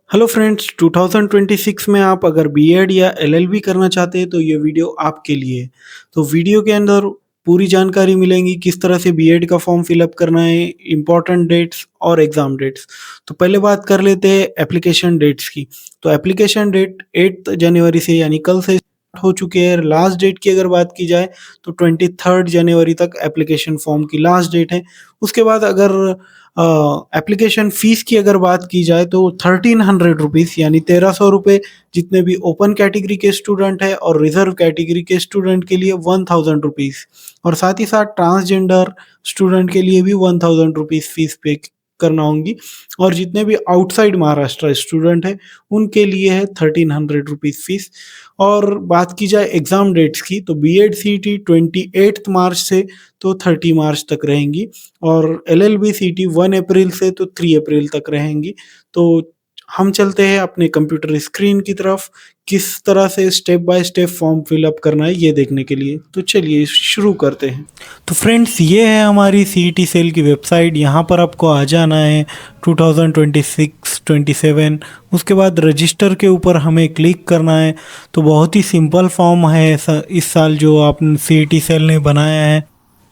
Hello friends 2026 में आप अगर बीएड या एलएलबी करना चाहते हैं तो ये वीडियो आपके लिए है। तो वीडियो के अंदर पूरी जानकारी मिलेंगी किस तरह से बीएड का फॉर्म फिलअप करना है, इम्पोर्टेंट डेट्स और एग्ज़ाम डेट्स। तो पहले बात कर लेते हैं एप्लीकेशन डेट्स की। तो एप्लीकेशन डेट 8 जनवरी से यानी कल से स्टार्ट हो चुकी है। लास्ट डेट की अगर बात की जाए तो 23 जनवरी तक एप्लीकेशन फॉर्म की लास्ट डेट है। उसके बाद अगर एप्लीकेशन फ़ीस की अगर बात की जाए तो 1300 रुपीज़ यानी 1300 रुपये जितने भी ओपन कैटेगरी के स्टूडेंट हैं और रिज़र्व कैटेगरी के स्टूडेंट के लिए 1000 रुपीज़ और साथ ही साथ ट्रांसजेंडर स्टूडेंट के लिए भी 1000 रुपीज़ फ़ीस पे करना होंगी और जितने भी आउटसाइड महाराष्ट्र स्टूडेंट हैं उनके लिए है 1300 रुपीज़ फ़ीस। और बात की जाए एग्ज़ाम डेट्स की तो बीएड सीईटी 28 मार्च से तो 30 मार्च तक रहेंगी और एलएलबी सीटी 1 अप्रैल से तो 3 अप्रैल तक रहेंगी। तो हम चलते हैं अपने कंप्यूटर स्क्रीन की तरफ, किस तरह से step by step form fill up करना है ये देखने के लिए। तो चलिए शुरू करते हैं। तो फ्रेंड्स ये है हमारी सीईटी सेल की वेबसाइट। यहाँ पर आपको आ जाना है 2026-27। उसके बाद रजिस्टर के ऊपर हमें क्लिक करना है। तो बहुत ही सिंपल फॉर्म है इस साल जो आप सीईटी सेल ने बनाया है।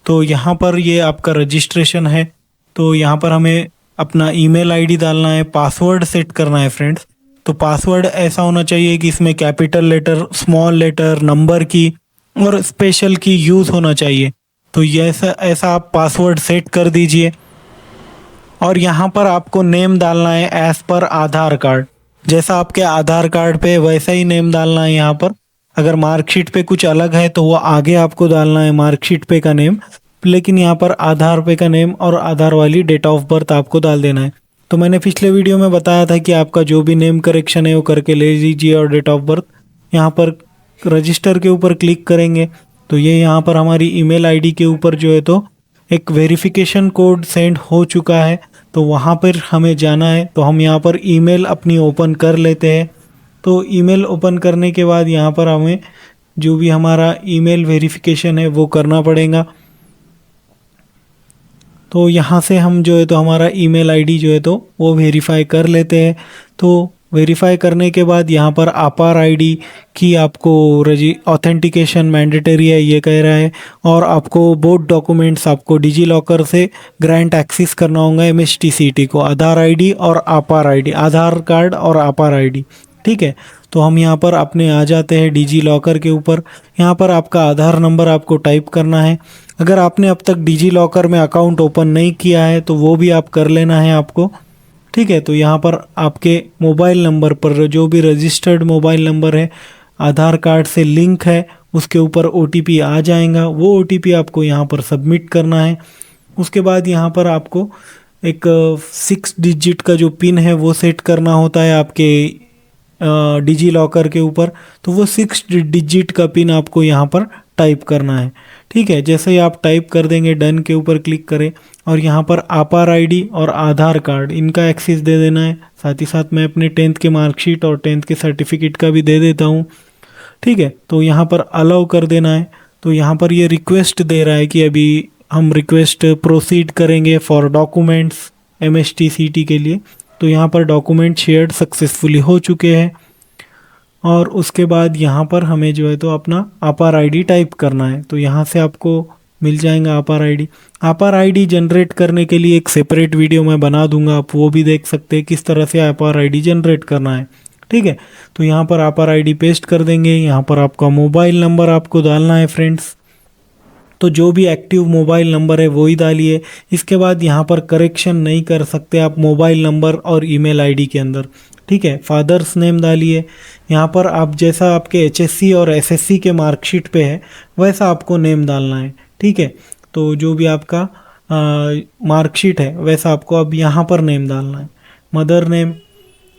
तो यहाँ पर ये आपका रजिस्ट्रेशन है। तो यहाँ पर हमें अपना ईमेल आईडी डालना है, पासवर्ड सेट करना है फ्रेंड्स। तो पासवर्ड ऐसा होना चाहिए कि इसमें capital letter, small letter, number की और स्पेशल की यूज़ होना चाहिए। तो ये ऐसा ऐसा आप पासवर्ड सेट कर दीजिए और यहाँ पर आपको नेम डालना है एज़ पर आधार कार्ड। जैसा आपके आधार कार्ड पे वैसा ही नेम डालना है यहाँ पर। अगर मार्कशीट पे कुछ अलग है तो वो आगे आपको डालना है मार्कशीट पे का नेम, लेकिन यहाँ पर आधार पे का नेम और आधार वाली डेट ऑफ बर्थ आपको डाल देना है। तो मैंने पिछले वीडियो में बताया था कि आपका जो भी नेम करेक्शन है वो करके ले लीजिए और डेट ऑफ बर्थ। यहाँ पर रजिस्टर के ऊपर क्लिक करेंगे तो ये यहाँ पर हमारी ईमेल आईडी के ऊपर जो है तो एक वेरिफिकेशन कोड सेंड हो चुका है। तो वहाँ पर हमें जाना है। तो हम यहाँ पर ईमेल अपनी ओपन कर लेते हैं। तो ईमेल ओपन करने के बाद यहाँ पर हमें जो भी हमारा ईमेल वेरिफिकेशन है वो करना पड़ेगा। तो यहाँ से हम जो है तो हमारा ईमेल आईडी जो है तो वो वेरीफाई कर लेते हैं। तो वेरीफाई करने के बाद यहाँ पर आपार आईडी की आपको ऑथेंटिकेशन मैंडेटरी है ये कह रहा है। और आपको बोथ डॉक्यूमेंट्स आपको डिजी लॉकर से ग्रांट एक्सेस करना होगा एमएचटीसीटी को, आधार आईडी और आपार आईडी, आधार कार्ड और आपार आईडी। ठीक है। तो हम यहाँ पर अपने आ जाते हैं डिजी लॉकर के ऊपर। यहाँ पर आपका आधार नंबर आपको टाइप करना है। अगर आपने अब तक डिजी लॉकर में अकाउंट ओपन नहीं किया है तो वो भी आप कर लेना है आपको। ठीक है। तो यहाँ पर आपके मोबाइल नंबर पर जो भी रजिस्टर्ड मोबाइल नंबर है आधार कार्ड से लिंक है उसके ऊपर ओटीपी आ जाएगा। वो ओटीपी आपको यहाँ पर सबमिट करना है। उसके बाद यहाँ पर आपको एक 6 डिजिट का जो पिन है वो सेट करना होता है आपके डिजी लॉकर के ऊपर। तो वो 6 डिजिट का पिन आपको यहाँ पर टाइप करना है। ठीक है। जैसे ही आप टाइप कर देंगे डन के ऊपर क्लिक करें और यहाँ पर आपार आईडी और आधार कार्ड इनका एक्सेस दे देना है। साथ ही साथ मैं अपने 10th के मार्कशीट और 10th के सर्टिफिकेट का भी दे देता हूँ। ठीक है। तो यहाँ पर अलाउ कर देना है। तो यहाँ पर ये रिक्वेस्ट दे रहा है कि अभी हम रिक्वेस्ट प्रोसीड करेंगे फॉर डॉक्यूमेंट्स एमएचटीसीटी के लिए। तो यहाँ पर डॉक्यूमेंट शेयर्ड सक्सेसफुली हो चुके हैं और उसके बाद यहाँ पर हमें जो है तो अपना आपार आईडी टाइप करना है। तो यहाँ से आपको मिल जाएगा आपार आईडी। आपार आईडी जनरेट करने के लिए एक सेपरेट वीडियो मैं बना दूंगा, आप वो भी देख सकते हैं किस तरह से आपार आईडी जनरेट करना है। ठीक है। तो यहाँ पर आपार आईडी पेस्ट कर देंगे। यहाँ पर आपका मोबाइल नंबर आपको डालना है फ्रेंड्स। तो जो भी एक्टिव मोबाइल नंबर है वही डालिए। इसके बाद यहाँ पर करेक्शन नहीं कर सकते आप मोबाइल नंबर और ईमेल आईडी के अंदर। ठीक है। फादर्स नेम डालिए। यहाँ पर आप जैसा आपके एचएससी और एसएससी के मार्कशीट पे है वैसा आपको नेम डालना है। ठीक है। तो जो भी आपका मार्कशीट है वैसा आपको अब यहाँ पर नेम डालना है। मदर नेम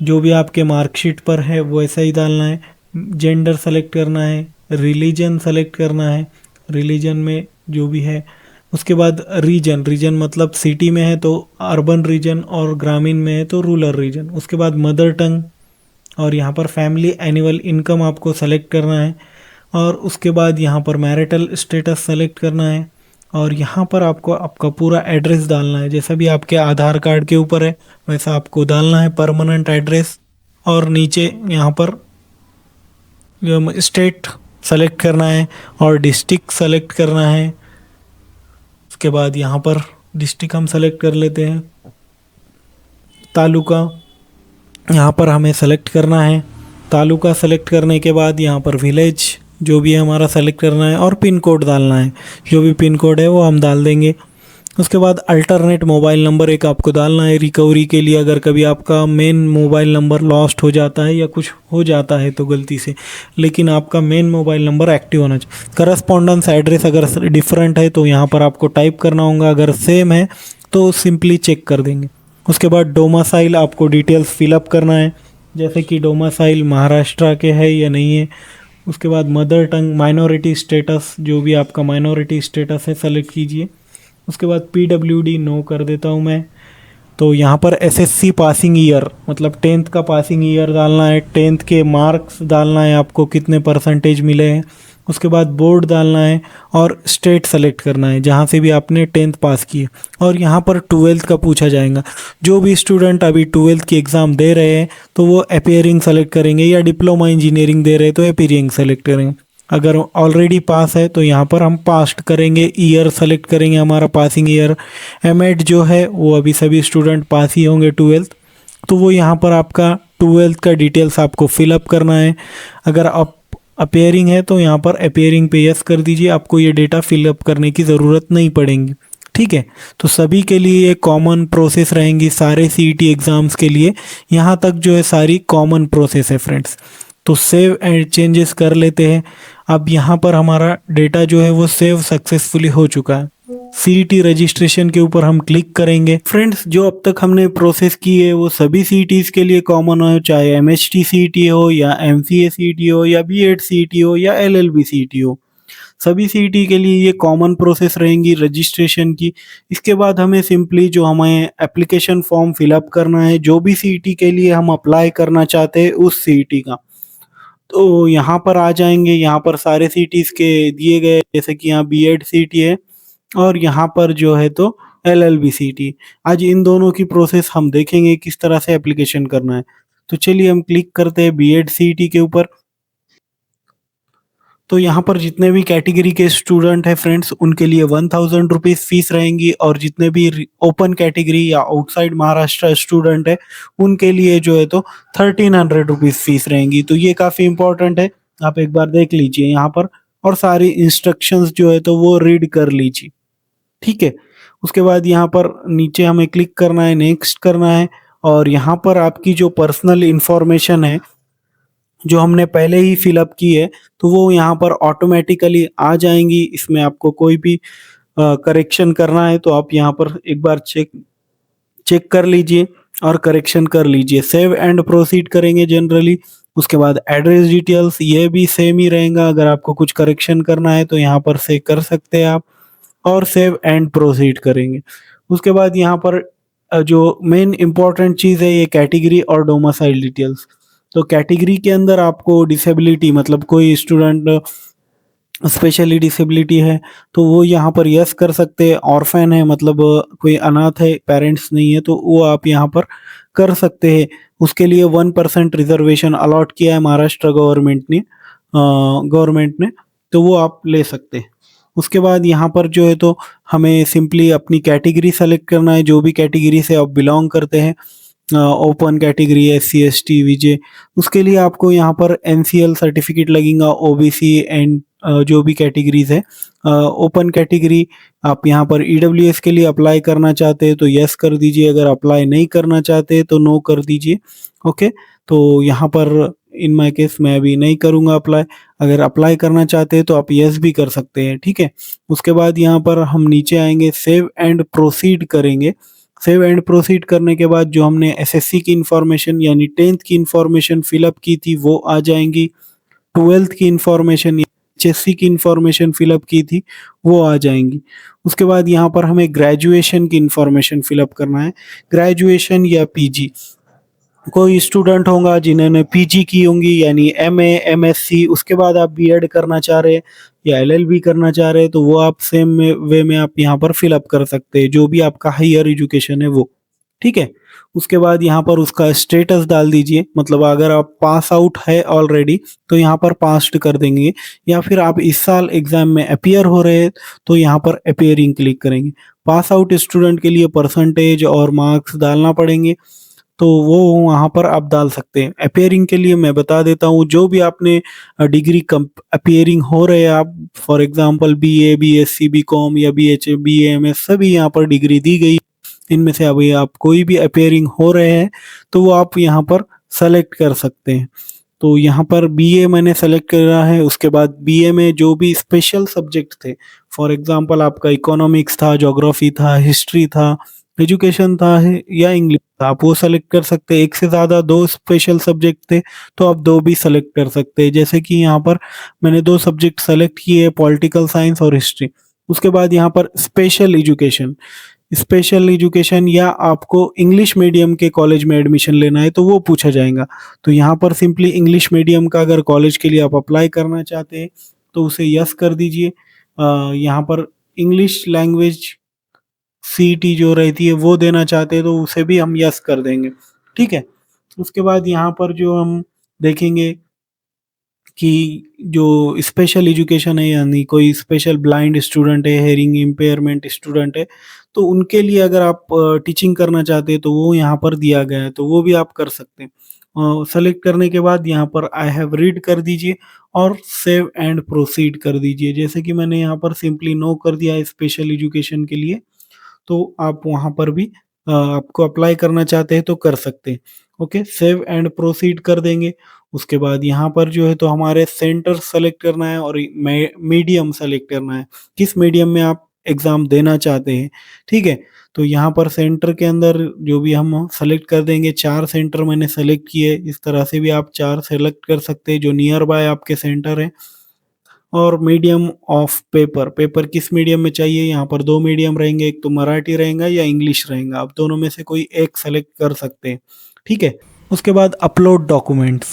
जो भी आपके मार्कशीट पर है वैसा ही डालना है। जेंडर सेलेक्ट करना है। रिलीजन सेलेक्ट करना है। रिलीजन में जो भी है। उसके बाद रीजन, रीजन मतलब सिटी में है तो अर्बन रीजन और ग्रामीण में है तो रूरल रीजन। उसके बाद मदर टंग और यहाँ पर फैमिली एनुअल इनकम आपको सेलेक्ट करना है। और उसके बाद यहाँ पर मैरिटल स्टेटस सेलेक्ट करना है और यहाँ पर आपको आपका पूरा एड्रेस डालना है। जैसा भी आपके आधार कार्ड के ऊपर है वैसा आपको डालना है परमानेंट एड्रेस। और नीचे यहाँ पर स्टेट सेलेक्ट करना है और डिस्ट्रिक्ट सेलेक्ट करना है। उसके बाद यहाँ पर डिस्ट्रिक्ट हम सेलेक्ट कर लेते हैं। तालुका यहाँ पर हमें सेलेक्ट करना है। तालुका सेलेक्ट करने के बाद यहाँ पर विलेज जो भी है हमारा सेलेक्ट करना है और पिन कोड डालना है। जो भी पिन कोड है वो हम डाल देंगे। उसके बाद अल्टरनेट मोबाइल नंबर एक आपको डालना है रिकवरी के लिए, अगर कभी आपका मेन मोबाइल नंबर लॉस्ट हो जाता है या कुछ हो जाता है तो गलती से, लेकिन आपका मेन मोबाइल नंबर एक्टिव होना चाहिए। करस्पॉन्डेंस एड्रेस अगर डिफरेंट है तो यहाँ पर आपको टाइप करना होगा, अगर सेम है तो सिंपली चेक कर देंगे। उसके बाद डोमासाइल आपको डिटेल्स फिलअप करना है, जैसे कि डोमासाइल महाराष्ट्र के है या नहीं है। उसके बाद मदर टंग माइनॉरिटी स्टेटस, जो भी आपका माइनॉरिटी स्टेटस है सेलेक्ट कीजिए। उसके बाद PWD नो कर देता हूँ मैं। तो यहाँ पर SSC पासिंग ईयर मतलब 10th का पासिंग ईयर डालना है, 10th के मार्क्स डालना है आपको कितने परसेंटेज मिले हैं। उसके बाद बोर्ड डालना है और स्टेट सेलेक्ट करना है जहाँ से भी आपने 10th पास की है। और यहाँ पर 12th का पूछा जाएगा। जो भी स्टूडेंट अभी 12th की एग्ज़ाम दे रहे हैं तो वो अपीयरिंग सेलेक्ट करेंगे, या डिप्लोमा इंजीनियरिंग दे रहे हैं तो अपीयरिंग सेलेक्ट करेंगे। अगर ऑलरेडी पास है तो यहाँ पर हम पास्ट करेंगे, ईयर सेलेक्ट करेंगे हमारा पासिंग ईयर। एमएड जो है वो अभी सभी स्टूडेंट पास ही होंगे 12th, तो वो यहाँ पर आपका 12th का डिटेल्स आपको फिलअप करना है। अगर आप अपीयरिंग है तो यहाँ पर अपीयरिंग पे यस कर दीजिए, आपको ये डेटा फिलअप करने की ज़रूरत नहीं पड़ेगी। ठीक है, तो सभी के लिए ये कॉमन प्रोसेस रहेंगी, सारे CET एग्ज़ाम्स के लिए यहाँ तक जो है सारी कॉमन प्रोसेस है फ्रेंड्स। तो सेव एंड चेंजेस कर लेते हैं। अब यहाँ पर हमारा डेटा जो है वो सेव सक्सेसफुली हो चुका है। CET रजिस्ट्रेशन के ऊपर हम क्लिक करेंगे। फ्रेंड्स, जो अब तक हमने प्रोसेस की है वो सभी CETs के लिए कॉमन हो, चाहे MHT CET हो या MCA CET हो या B.Ed CET हो या LLB CET हो, सभी CET के लिए ये कॉमन प्रोसेस रहेंगी रजिस्ट्रेशन की। इसके बाद हमें सिंपली जो हमें एप्लीकेशन फॉर्म फिलअप करना है, जो भी CET के लिए हम अप्लाई करना चाहते हैं उस CET का, तो यहाँ पर आ जाएंगे। यहाँ पर सारे CETs के दिए गए, जैसे कि यहाँ B.Ed CET है और यहाँ पर जो है तो LLB CET। आज इन दोनों की प्रोसेस हम देखेंगे किस तरह से एप्लीकेशन करना है। तो चलिए हम क्लिक करते हैं B.Ed CET के ऊपर। तो यहाँ पर जितने भी कैटेगरी के स्टूडेंट हैं फ्रेंड्स, उनके लिए 1000 रुपीज़ फीस रहेंगी, और जितने भी ओपन कैटेगरी या आउटसाइड महाराष्ट्र स्टूडेंट है उनके लिए जो है तो 1300 रुपीज़ फीस रहेंगी। तो ये काफ़ी इंपॉर्टेंट है, आप एक बार देख लीजिए यहाँ पर, और सारी इंस्ट्रक्शंस जो है तो वो रीड कर लीजिए। ठीक है, उसके बाद यहाँ पर नीचे हमें क्लिक करना है, नेक्स्ट करना है, और यहाँ पर आपकी जो पर्सनल इंफॉर्मेशन है जो हमने पहले ही फिलअप की है तो वो यहाँ पर ऑटोमेटिकली आ जाएंगी। इसमें आपको कोई भी करेक्शन करना है तो आप यहाँ पर एक बार चेक चेक कर लीजिए और करेक्शन कर लीजिए। सेव एंड प्रोसीड करेंगे जनरली। उसके बाद एड्रेस डिटेल्स ये भी सेम ही रहेगा, अगर आपको कुछ करेक्शन करना है तो यहाँ पर से कर सकते हैं आप, और सेव एंड प्रोसीड करेंगे। उसके बाद यहाँ पर जो मेन इम्पॉर्टेंट चीज़ है ये कैटेगरी और डोमिसाइल डिटेल्स। तो कैटेगरी के अंदर आपको डिसेबिलिटी मतलब कोई स्टूडेंट स्पेशली डिसेबिलिटी है तो वो यहाँ पर यस कर सकते हैं। ऑर्फन है मतलब कोई अनाथ है, पेरेंट्स नहीं है, तो वो आप यहाँ पर कर सकते हैं। उसके लिए 1% रिजर्वेशन अलॉट किया है महाराष्ट्र गवर्नमेंट ने, तो वो आप ले सकते हैं। उसके बाद यहाँ पर जो है तो हमें सिंपली अपनी कैटेगरी सेलेक्ट करना है, जो भी कैटेगरी से आप बिलोंग करते हैं, open category SC ST VJ, उसके लिए आपको यहाँ पर NCL सर्टिफिकेट लगेगा। OBC एंड जो भी कैटेगरीज है, ओपन कैटेगरी आप यहाँ पर EWS के लिए अप्लाई करना चाहते हैं तो यस कर दीजिए, अगर अप्लाई नहीं करना चाहते तो नो कर दीजिए। ओके, तो यहाँ पर इन माय केस मैं अभी नहीं करूँगा अप्लाई, अगर अप्लाई करना चाहते हैं तो आप यस भी कर सकते हैं। ठीक है, उसके बाद यहाँ पर हम नीचे आएंगे, सेव एंड प्रोसीड करेंगे। सेव एंड प्रोसीड करने के बाद जो हमने SSC की इंफॉर्मेशन यानी 10th की इंफॉर्मेशन फिलअप की थी वो आ जाएंगी, 12th की इंफॉर्मेशन HSC की इंफॉर्मेशन फिलअप की थी वो आ जाएंगी। उसके बाद यहाँ पर हमें ग्रेजुएशन की इंफॉर्मेशन फिलअप करना है, ग्रेजुएशन या PG। कोई स्टूडेंट होगा जिन्होंने PG की होंगी यानी MA MSc, उसके बाद आप B.Ed करना चाह रहे हैं या LLB करना चाह रहे हैं तो वो आप सेम वे में आप यहाँ पर फिलअप कर सकते हैं, जो भी आपका हायर एजुकेशन है वो। ठीक है। उसके बाद यहाँ पर उसका स्टेटस डाल दीजिए, मतलब अगर आप पास आउट है ऑलरेडी तो यहाँ पर पास्ड कर देंगे, या फिर आप इस साल एग्जाम में अपियर हो रहे हैं तो यहाँ पर अपियरिंग क्लिक करेंगे। पास आउट स्टूडेंट के लिए परसेंटेज और मार्क्स डालना पड़ेंगे, तो वो वहाँ पर आप डाल सकते हैं। अपियरिंग के लिए मैं बता देता हूँ, जो भी आपने डिग्री कम अपियरिंग हो रहे हैं आप, for example BA, BSc, BCom या बीएचए, बीएमएस, सभी यहाँ पर डिग्री दी गई। इनमें से अभी आप कोई भी अपियरिंग हो रहे हैं तो वो आप यहाँ पर सेलेक्ट कर सकते हैं। तो यहाँ पर बीए मैंने सेलेक्ट करा है। उसके बाद बीए में जो भी स्पेशल सब्जेक्ट थे, फॉर एग्जांपल आपका इकोनॉमिक्स था, ज्योग्राफी था, हिस्ट्री था, एजुकेशन था या इंग्लिश था, आप वो सेलेक्ट कर सकते हैं। एक से ज़्यादा दो स्पेशल सब्जेक्ट थे तो आप दो भी सेलेक्ट कर सकते हैं। जैसे कि यहाँ पर मैंने दो सब्जेक्ट सेलेक्ट किए, पॉलिटिकल साइंस और हिस्ट्री। उसके बाद यहाँ पर स्पेशल एजुकेशन या आपको इंग्लिश मीडियम के कॉलेज में एडमिशन लेना है तो वो पूछा जाएगा। तो यहाँ पर सिंपली इंग्लिश मीडियम का अगर कॉलेज के लिए आप अप्लाई करना चाहते हैं तो उसे यस कर दीजिए। यहाँ पर इंग्लिश लैंग्वेज सीईटी जो रहती है वो देना चाहते हैं तो उसे भी हम यस कर देंगे। ठीक है। उसके बाद यहाँ पर जो हम देखेंगे कि जो स्पेशल एजुकेशन है, यानी कोई स्पेशल ब्लाइंड स्टूडेंट है, हेयरिंग इम्पेयरमेंट स्टूडेंट है, तो उनके लिए अगर आप टीचिंग करना चाहते हैं तो वो यहाँ पर दिया गया है, तो वो भी आप कर सकते हैं। सेलेक्ट करने के बाद यहाँ पर आई हैव रीड कर दीजिए और सेव एंड प्रोसीड कर दीजिए। जैसे कि मैंने यहाँ पर सिंपली नो कर दिया है स्पेशल एजुकेशन के लिए, तो आप वहाँ पर भी आपको अप्लाई करना चाहते हैं तो कर सकते हैं। ओके, सेव एंड प्रोसीड कर देंगे। उसके बाद यहाँ पर जो है तो हमारे सेंटर सेलेक्ट करना है और मीडियम सेलेक्ट करना है, किस मीडियम में आप एग्ज़ाम देना चाहते हैं। ठीक है। तो यहाँ पर सेंटर के अंदर जो भी हम सेलेक्ट कर देंगे, 4 सेंटर मैंने सेलेक्ट किए। इस तरह से भी आप 4 सेलेक्ट कर सकते हैं जो नियर बाय आपके सेंटर है। और मीडियम ऑफ पेपर, पेपर किस मीडियम में चाहिए, यहाँ पर 2 मीडियम रहेंगे, एक तो मराठी रहेगा या इंग्लिश रहेगा, आप दोनों में से कोई एक सेलेक्ट कर सकते हैं। ठीक है। उसके बाद अपलोड डॉक्यूमेंट्स,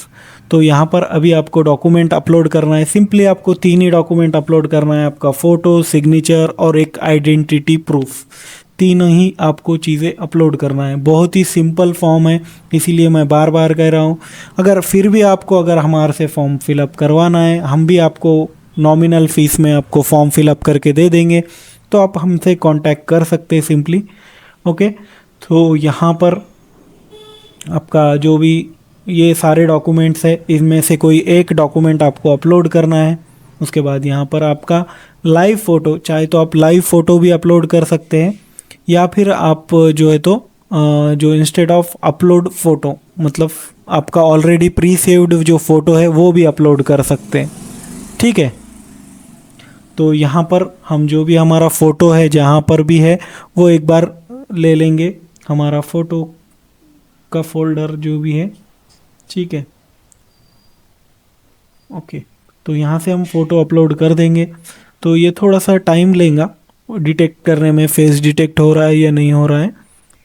तो यहाँ पर अभी आपको डॉक्यूमेंट अपलोड करना है। सिंपली आपको 3 ही डॉक्यूमेंट अपलोड करना है, आपका फ़ोटो, सिग्नेचर और एक आइडेंटिटी प्रूफ। तीनों ही आपको चीज़ें अपलोड करना है। बहुत ही सिंपल फॉर्म है, इसीलिए मैं बार बार कह रहा हूँ। अगर फिर भी आपको अगर हमारे से फॉर्म फिलअप करवाना है, हम भी आपको नॉमिनल फ़ीस में आपको फॉर्म फिलअप करके दे देंगे, तो आप हमसे कांटेक्ट कर सकते हैं सिंपली। ओके, तो यहाँ पर आपका जो भी ये सारे डॉक्यूमेंट्स है, इनमें से कोई एक डॉक्यूमेंट आपको अपलोड करना है। उसके बाद यहाँ पर आपका लाइव फ़ोटो, चाहे तो आप लाइव फ़ोटो भी अपलोड कर सकते हैं, या फिर आप जो है तो जो इंस्टेड ऑफ अपलोड फ़ोटो, मतलब आपका ऑलरेडी प्री सेव्ड जो फ़ोटो है वो भी अपलोड कर सकते हैं। ठीक है। तो यहाँ पर हम जो भी हमारा फ़ोटो है जहाँ पर भी है वो एक बार ले लेंगे, हमारा फ़ोटो का फोल्डर जो भी है। ठीक है। ओके, तो यहाँ से हम फ़ोटो अपलोड कर देंगे। तो ये थोड़ा सा टाइम लेगा डिटेक्ट करने में, फेस डिटेक्ट हो रहा है या नहीं हो रहा है।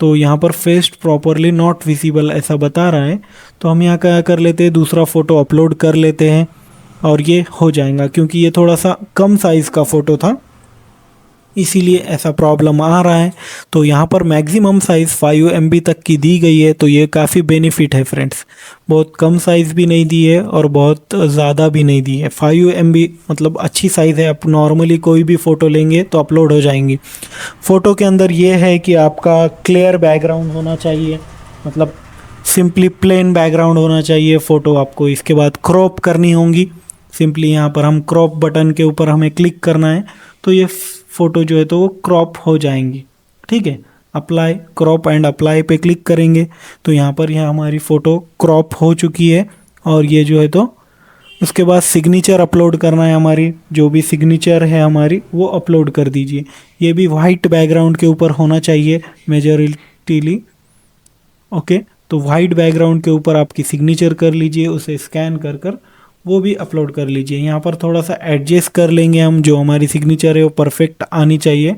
तो यहाँ पर फेस प्रॉपरली नॉट विजिबल ऐसा बता रहा है, तो हम यहाँ क्या कर लेते हैं, दूसरा फ़ोटो अपलोड कर लेते हैं और ये हो जाएगा। क्योंकि ये थोड़ा सा कम साइज़ का फ़ोटो था इसीलिए ऐसा प्रॉब्लम आ रहा है। तो यहाँ पर मैक्सिमम साइज़ 5 MB तक की दी गई है, तो ये काफ़ी बेनिफिट है फ्रेंड्स। बहुत कम साइज़ भी नहीं दी है और बहुत ज़्यादा भी नहीं दी है। 5 MB मतलब अच्छी साइज़ है। आप नॉर्मली कोई भी फ़ोटो लेंगे तो अपलोड हो जाएंगी। फ़ोटो के अंदर ये है कि आपका क्लियर बैकग्राउंड होना चाहिए, मतलब सिंपली प्लेन बैकग्राउंड होना चाहिए फ़ोटो आपको। इसके बाद क्रॉप करनी होंगी, सिंपली यहाँ पर हम क्रॉप बटन के ऊपर हमें क्लिक करना है, तो ये फ़ोटो जो है तो वो क्रॉप हो जाएंगी। ठीक है। अप्लाई, क्रॉप एंड अप्लाई पे क्लिक करेंगे तो यहाँ पर यह हमारी फ़ोटो क्रॉप हो चुकी है। और ये जो है तो उसके बाद सिग्नेचर अपलोड करना है, हमारी जो भी सिग्नेचर है हमारी वो अपलोड कर दीजिए। ये भी वाइट बैकग्राउंड के ऊपर होना चाहिए मेजॉरिटीली। ओके, तो वाइट बैकग्राउंड के ऊपर आपकी सिग्नेचर कर लीजिए, उसे स्कैन कर कर वो भी अपलोड कर लीजिए। यहाँ पर थोड़ा सा एडजस्ट कर लेंगे हम, जो हमारी सिग्नेचर है वो परफेक्ट आनी चाहिए,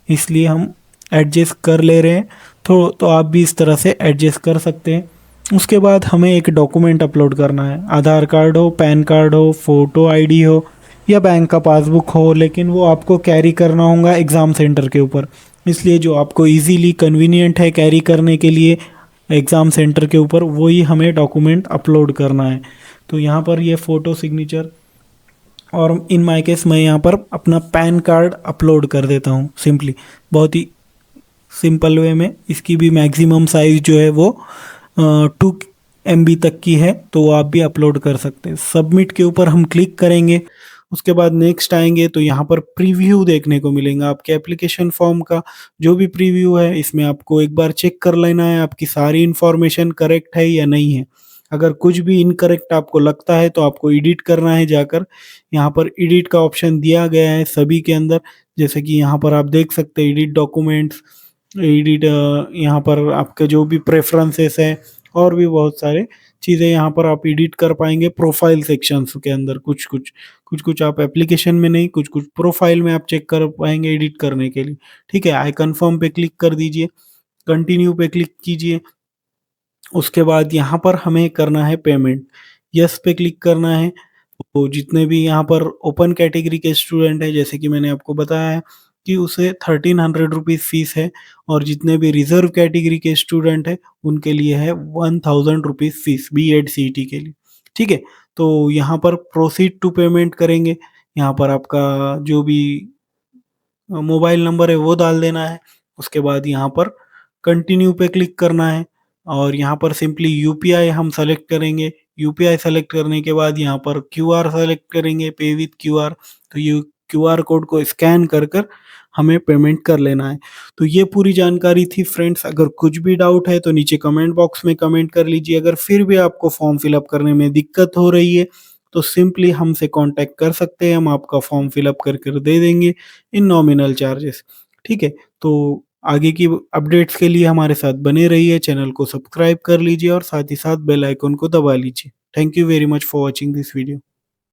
इसलिए हम एडजस्ट कर ले रहे हैं। तो आप भी इस तरह से एडजस्ट कर सकते हैं। उसके बाद हमें एक डॉक्यूमेंट अपलोड करना है, आधार कार्ड हो, पैन कार्ड हो, फ़ोटो आईडी हो या बैंक का पासबुक हो, लेकिन वो आपको कैरी करना होगा एग्ज़ाम सेंटर के ऊपर। इसलिए जो आपको इजीली कन्वीनियंट है कैरी करने के लिए एग्ज़ाम सेंटर के ऊपर, वही हमें डॉक्यूमेंट अपलोड करना है। तो यहाँ पर ये फ़ोटो सिग्नेचर, और इन माय केस मैं यहाँ पर अपना पैन कार्ड अपलोड कर देता हूँ सिंपली, बहुत ही सिंपल वे में। इसकी भी मैक्सिमम साइज़ जो है वो 2 MB तक की है, तो वो आप भी अपलोड कर सकते हैं। सबमिट के ऊपर हम क्लिक करेंगे, उसके बाद नेक्स्ट आएंगे तो यहाँ पर प्रीव्यू देखने को मिलेगा आपके एप्लीकेशन फॉर्म का। जो भी प्रीव्यू है इसमें आपको एक बार चेक कर लेना है आपकी सारी इन्फॉर्मेशन करेक्ट है या नहीं है। अगर कुछ भी इनकरेक्ट आपको लगता है तो आपको एडिट करना है जाकर। यहाँ पर एडिट का ऑप्शन दिया गया है सभी के अंदर, जैसे कि यहाँ पर आप देख सकते हैं एडिट डॉक्यूमेंट्स, एडिट यहाँ पर आपके जो भी प्रेफरेंसेस हैं, और भी बहुत सारे चीज़ें यहाँ पर आप एडिट कर पाएंगे प्रोफाइल सेक्शंस के अंदर। कुछ आप एप्लीकेशन में नहीं, कुछ कुछ प्रोफाइल में आप चेक कर पाएंगे एडिट करने के लिए। ठीक है, आई कन्फर्म पे क्लिक कर दीजिए, कंटिन्यू पे क्लिक कीजिए। उसके बाद यहाँ पर हमें करना है पेमेंट, यस पे क्लिक करना है। तो जितने भी यहाँ पर ओपन कैटेगरी के स्टूडेंट हैं, जैसे कि मैंने आपको बताया है कि उसे 1300 रुपीज़ फीस है, और जितने भी रिजर्व कैटेगरी के स्टूडेंट हैं उनके लिए है 1000 रुपीज़ फीस B.Ed. CET के लिए। ठीक है, तो यहाँ पर प्रोसीड टू पेमेंट करेंगे। यहाँ पर आपका जो भी मोबाइल नंबर है वो डाल देना है। उसके बाद यहाँ पर कंटिन्यू पे क्लिक करना है, और यहाँ पर सिंपली यूपीआई हम सेलेक्ट करेंगे। यूपीआई सेलेक्ट करने के बाद यहाँ पर क्यूआर सेलेक्ट करेंगे, पे विथ क्यूआर। तो ये क्यूआर कोड को स्कैन कर कर हमें पेमेंट कर लेना है। तो ये पूरी जानकारी थी फ्रेंड्स। अगर कुछ भी डाउट है तो नीचे कमेंट बॉक्स में कमेंट कर लीजिए। अगर फिर भी आपको फॉर्म फिलअप करने में दिक्कत हो रही है तो सिंपली हमसे कांटेक्ट कर सकते हैं, हम आपका फॉर्म फिलअप कर कर दे देंगे इन नॉमिनल चार्जेस। ठीक है, तो आगे की अपडेट्स के लिए हमारे साथ बने रहिए, चैनल को सब्सक्राइब कर लीजिए और साथ ही साथ बेल आइकन को दबा लीजिए। Thank you very much for watching this video.